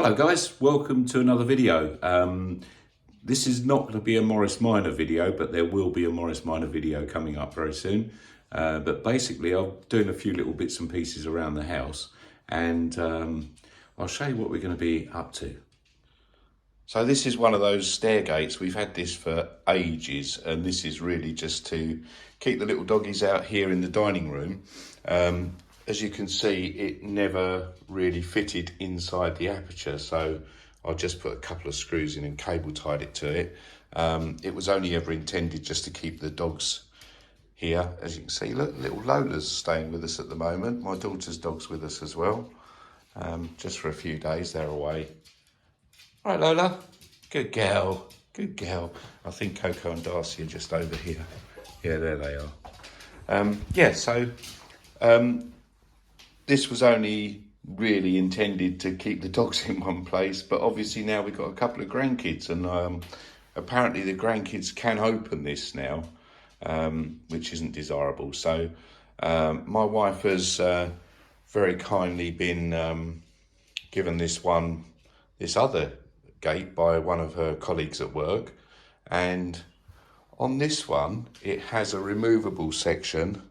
Hello guys, welcome to another video. This is not going to be a Morris Minor video, but there will be a Morris Minor video coming up very soon. But basically I'm doing a few little bits and pieces around the house, and I'll show you what we're going to be up to. So this is one of those stair gates. We've had this for ages, and this is really just to keep the little doggies out here in the dining room. As you can see, it never really fitted inside the aperture, so I just put a couple of screws in and cable tied it to it. It was only ever intended just to keep the dogs here. As you can see, look, little Lola's staying with us at the moment. My daughter's dog's with us as well, just for a few days. They're away. All right, Lola, good girl, good girl. I think Coco and Darcy are just over here. Yeah, there they are. This was only really intended to keep the dogs in one place, but obviously now we've got a couple of grandkids, and apparently the grandkids can open this now, which isn't desirable. So my wife has very kindly been given this other gate by one of her colleagues at work, and on this one it has a removable section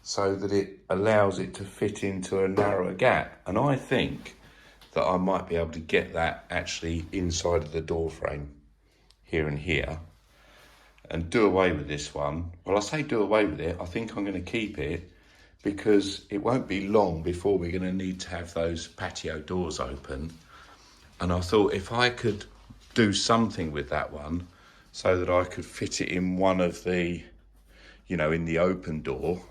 so that it allows it to fit into a narrower gap. And I think that I might be able to get that actually inside of the door frame here and here and do away with this one. Well, I say do away with it, I think I'm going to keep it, because it won't be long before we're going to need to have those patio doors open. And I thought if I could do something with that one so that I could fit it in one of the, in the open door,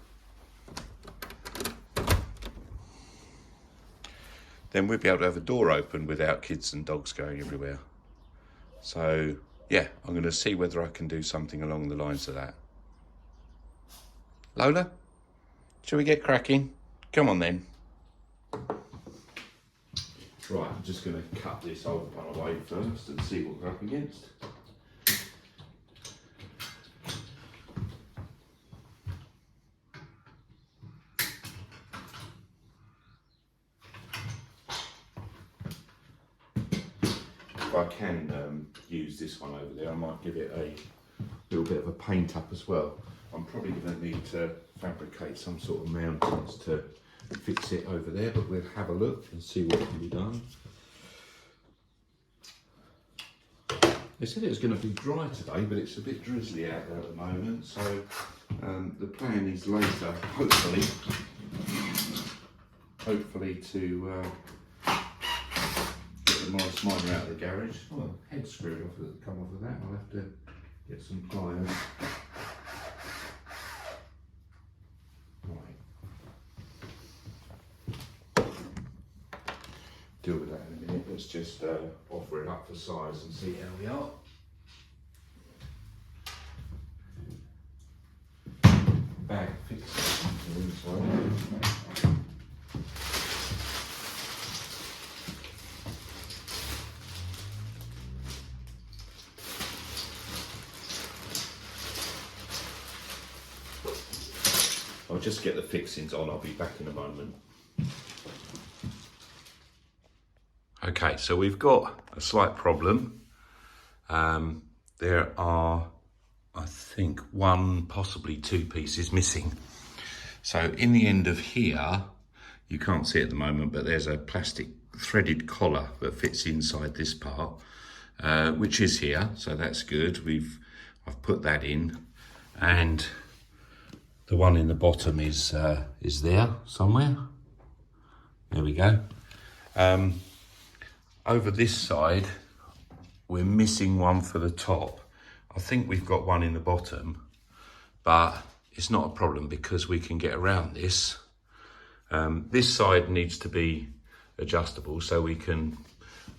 then we'd be able to have a door open without kids and dogs going everywhere. So yeah, I'm going to see whether I can do something along the lines of that. Lola, shall we get cracking? Come on then. Right, I'm just going to cut this old one away first and see what we're up against. If I can use this one over there, I might give it a little bit of a paint up as well. I'm probably going to need to fabricate some sort of mountings to fix it over there, but we'll have a look and see what can be done. They said it was going to be dry today, but it's a bit drizzly out there at the moment, so the plan is later, hopefully to get the Morris Minor out of the garage. Oh, head screwed off, come off of that. I'll have to get some pliers. Deal with that in a minute. Let's just offer it up for size and see how we are. Bag fixed inside. I'll just get the fixings on. I'll be back in a moment. Okay, so we've got a slight problem. There are, I think, one, possibly two pieces missing. So in the end of here, you can't see it at the moment, but there's a plastic threaded collar that fits inside this part, which is here, so that's good. I've put that in, and the one in the bottom is there somewhere. There we go. Over this side, we're missing one for the top. I think we've got one in the bottom, but it's not a problem because we can get around this. This side needs to be adjustable, so we can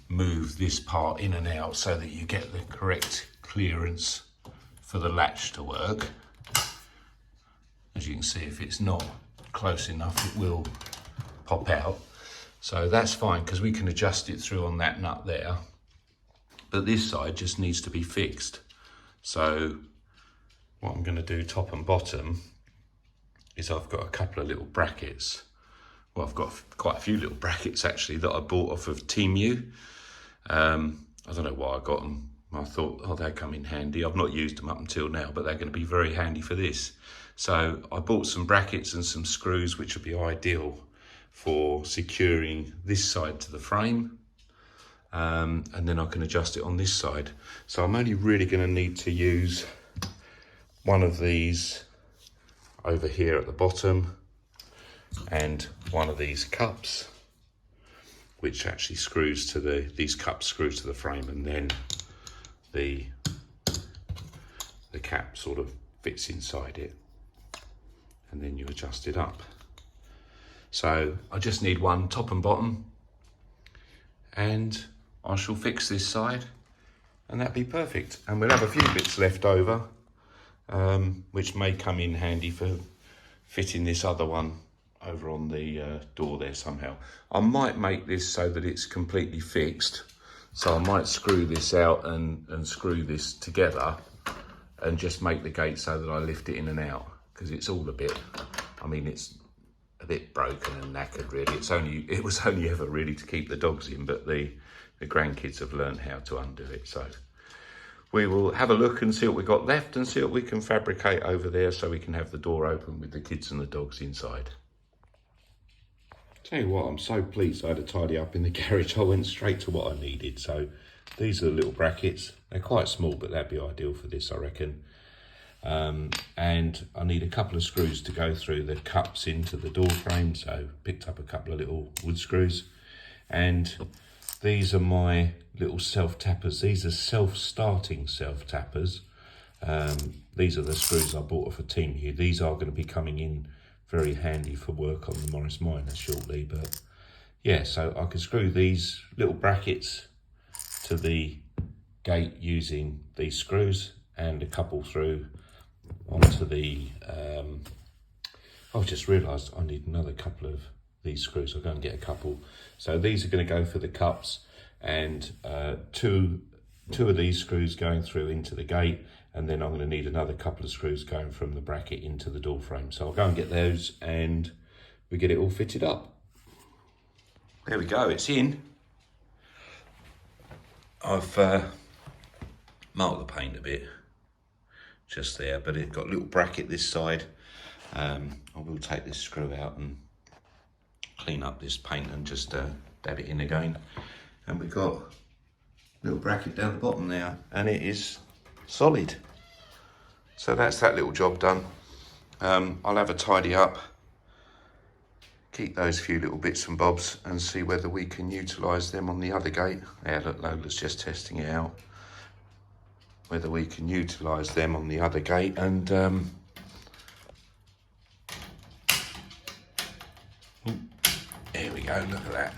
move this part in and out so that you get the correct clearance for the latch to work. As you can see, if it's not close enough, it will pop out. So that's fine because we can adjust it through on that nut there. But this side just needs to be fixed. So what I'm going to do top and bottom is I've got a couple of little brackets well, I've got quite a few little brackets actually that I bought off of Temu. I don't know why I got them. I thought, oh, they come in handy. I've not used them up until now, but they're going to be very handy for this. So I bought some brackets and some screws, which would be ideal for securing this side to the frame. And then I can adjust it on this side. So I'm only really going to need to use one of these over here at the bottom and one of these cups, which actually screws to these cups screw to the frame, and then the cap sort of fits inside it, and then you adjust it up. So I just need one top and bottom, and I shall fix this side, and that'll be perfect. And we'll have a few bits left over, which may come in handy for fitting this other one over on the door there somehow. I might make this so that it's completely fixed. So I might screw this out and screw this together and just make the gate so that I lift it in and out, because it's all a bit, I mean, it's a bit broken and knackered really. It was only ever really to keep the dogs in, but the grandkids have learned how to undo it. So we will have a look and see what we've got left and see what we can fabricate over there so we can have the door open with the kids and the dogs inside. Tell you what, I'm so pleased I had to tidy up in the garage. I went straight to what I needed. So these are the little brackets. They're quite small, but that'd be ideal for this, I reckon. And I need a couple of screws to go through the cups into the door frame. So picked up a couple of little wood screws. And these are my little self-tappers. These are self-starting self-tappers. These are the screws I bought off a Temu. These are going to be coming in very handy for work on the Morris Minor shortly, but yeah, so I can screw these little brackets to the gate using these screws and a couple through onto the I've just realised I need another couple of these screws. I'll go and get a couple. So these are going to go for the cups, and two of these screws going through into the gate, and then I'm going to need another couple of screws going from the bracket into the door frame. So I'll go and get those and we get it all fitted up. There we go, it's in. I've marked the paint a bit just there, but it's got a little bracket this side. I will take this screw out and clean up this paint and just dab it in again. And we've got a little bracket down the bottom there, and it is solid. So that's that little job done. I'll have a tidy up, keep those few little bits and bobs, and see whether we can utilise them on the other gate. Yeah, look, Lola's just testing it out. Whether we can utilise them on the other gate, and there we go, look at that.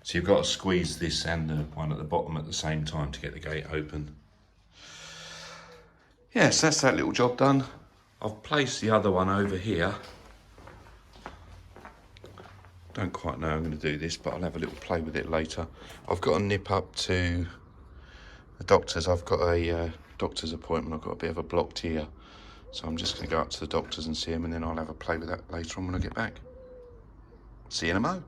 So you've got to squeeze this and the one at the bottom at the same time to get the gate open. Yes, that's that little job done. I've placed the other one over here. Don't quite know how I'm going to do this, but I'll have a little play with it later. I've got to nip up to the doctor's. I've got a doctor's appointment. I've got a bit of a blocked ear. So I'm just going to go up to the doctor's and see him, and then I'll have a play with that later on when I get back. See you in a mo.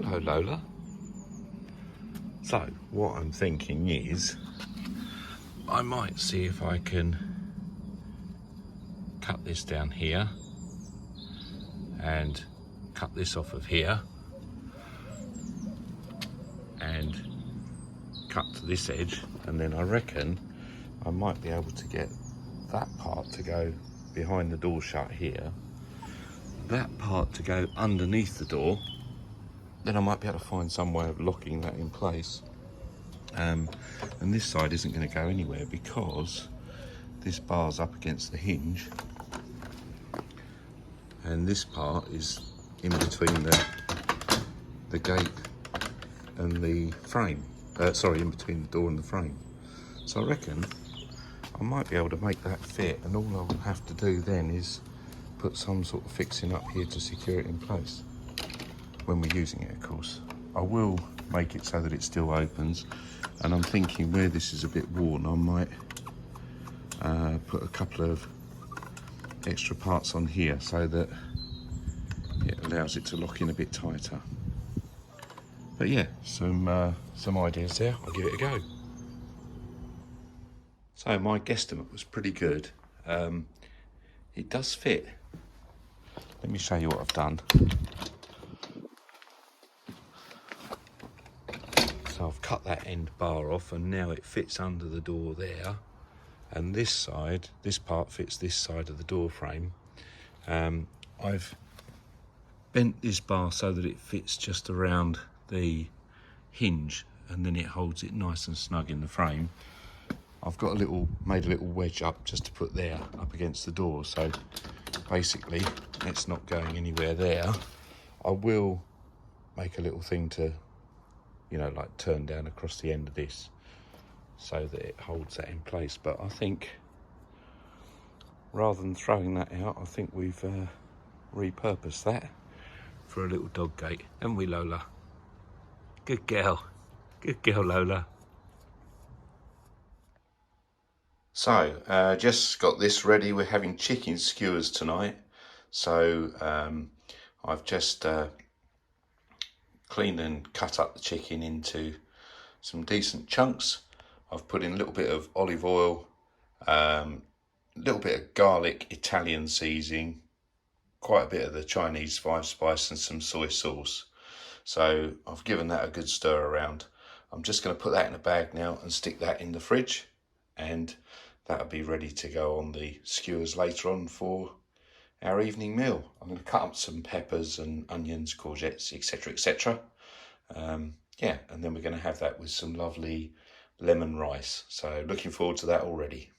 Hello, Lola. So, what I'm thinking is, I might see if I can cut this down here and cut this off of here and cut to this edge, and then I reckon I might be able to get that part to go behind the door shut here, that part to go underneath the door, then I might be able to find some way of locking that in place. And this side isn't going to go anywhere because this bar's up against the hinge, and this part is in between the gate and the frame. Sorry, in between the door and the frame. So I reckon I might be able to make that fit, and all I'll have to do then is put some sort of fixing up here to secure it in place when we're using it, of course. I will make it so that it still opens, and I'm thinking where this is a bit worn, I might put a couple of extra parts on here so that it allows it to lock in a bit tighter. But yeah, some ideas there. I'll give it a go. So my guesstimate was pretty good. It does fit. Let me show you what I've done. So I've cut that end bar off, and now it fits under the door there. And this side, this part fits this side of the door frame. I've bent this bar so that it fits just around the hinge, and then it holds it nice and snug in the frame. I've got made a little wedge up just to put there up against the door, so basically it's not going anywhere there. I will make a little thing to, you know, like turn down across the end of this so that it holds that in place. But I think rather than throwing that out, I think we've repurposed that for a little dog gate, haven't we, Lola? Good girl, Lola. So, just got this ready. We're having chicken skewers tonight. So, I've just cleaned and cut up the chicken into some decent chunks. I've put in a little bit of olive oil, a little bit of garlic, Italian seasoning, quite a bit of the Chinese 5-spice, and some soy sauce. So I've given that a good stir around. I'm just going to put that in a bag now and stick that in the fridge, and that'll be ready to go on the skewers later on for our evening meal. I'm going to cut up some peppers and onions, courgettes, etc, etc. Yeah, and then we're going to have that with some lovely lemon rice. So looking forward to that already.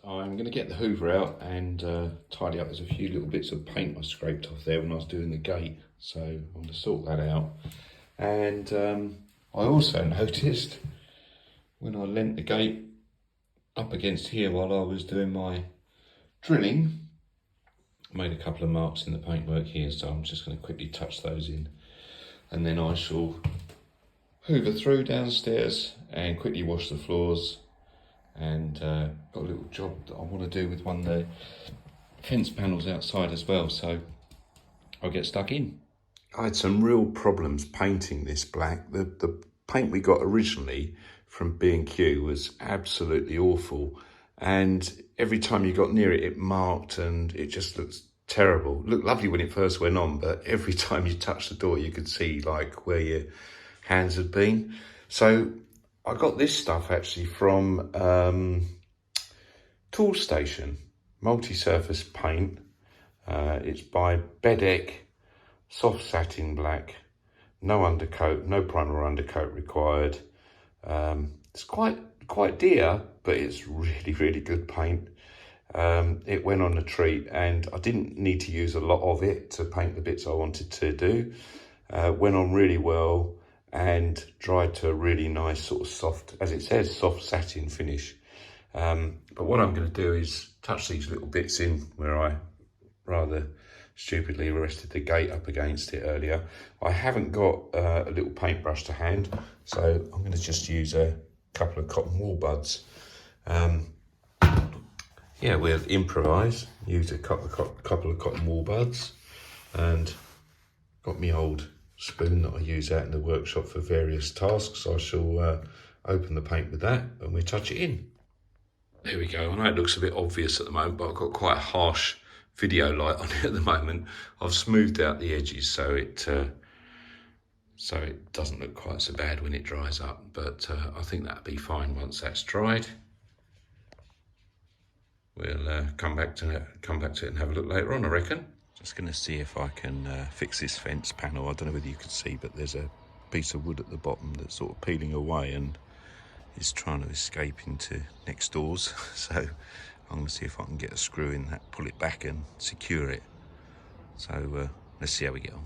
I'm going to get the Hoover out and tidy up. There's a few little bits of paint I scraped off there when I was doing the gate, so I'm going to sort that out. And I also noticed when I leant the gate up against here while I was doing my drilling, I made a couple of marks in the paintwork here, so I'm just going to quickly touch those in, and then I shall hoover through downstairs and quickly wash the floors. And got a little job that I want to do with one of the fence panels outside as well, so I'll get stuck in. I had some real problems painting this black. The paint we got originally from B&Q was absolutely awful, and every time you got near it, it marked, and it just looks terrible. It looked lovely when it first went on, but every time you touched the door, you could see like where your hands had been. So I got this stuff actually from Toolstation, multi-surface paint. It's by Bedeck, soft satin black, no undercoat, no primer or undercoat required. It's quite dear, but it's really, really good paint. It went on a treat, and I didn't need to use a lot of it to paint the bits I wanted to do. Went on really well and dried to a really nice sort of soft, as it says, soft satin finish. But what I'm going to do is touch these little bits in where I rather stupidly rested the gate up against it earlier. I haven't got a little paintbrush to hand, so I'm going to just use a couple of cotton wool buds. Yeah, we'll improvise, use a couple of cotton wool buds and got my old spoon that I use out in the workshop for various tasks. I shall open the paint with that and we touch it in. There we go. I know it looks a bit obvious at the moment, but I've got quite a harsh video light on it at the moment. I've smoothed out the edges so it doesn't look quite so bad when it dries up, but I think that'll be fine once that's dried. We'll come back to it and have a look later on, I reckon. Just going to see if I can fix this fence panel. I don't know whether you can see, but there's a piece of wood at the bottom that's sort of peeling away and is trying to escape into next doors. So I'm going to see if I can get a screw in that, pull it back and secure it. So let's see how we get on.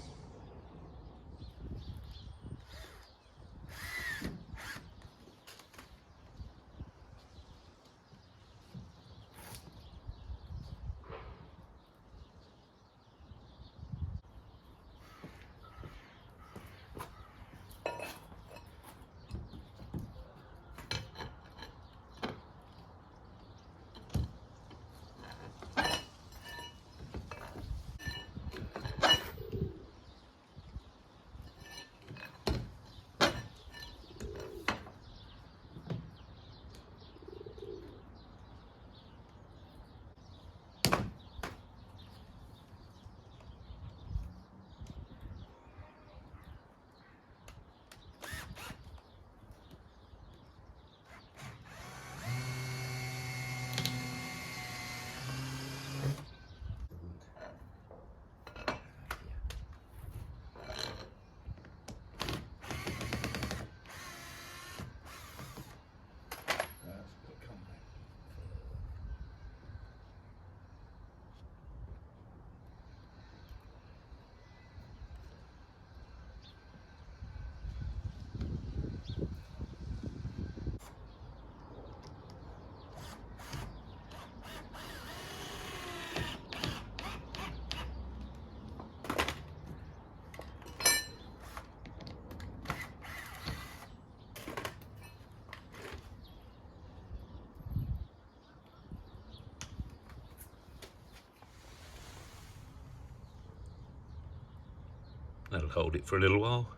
That'll hold it for a little while.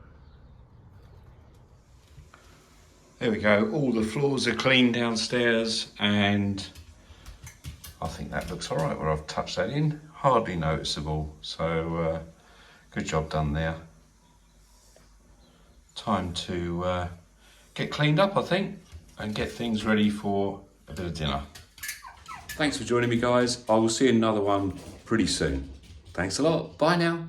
There we go, all the floors are clean downstairs and I think that looks all right where I've touched that in. Hardly noticeable, so good job done there. Time to get cleaned up, I think, and get things ready for a bit of dinner. Thanks for joining me, guys. I will see you in another one pretty soon. Thanks a lot. Bye now.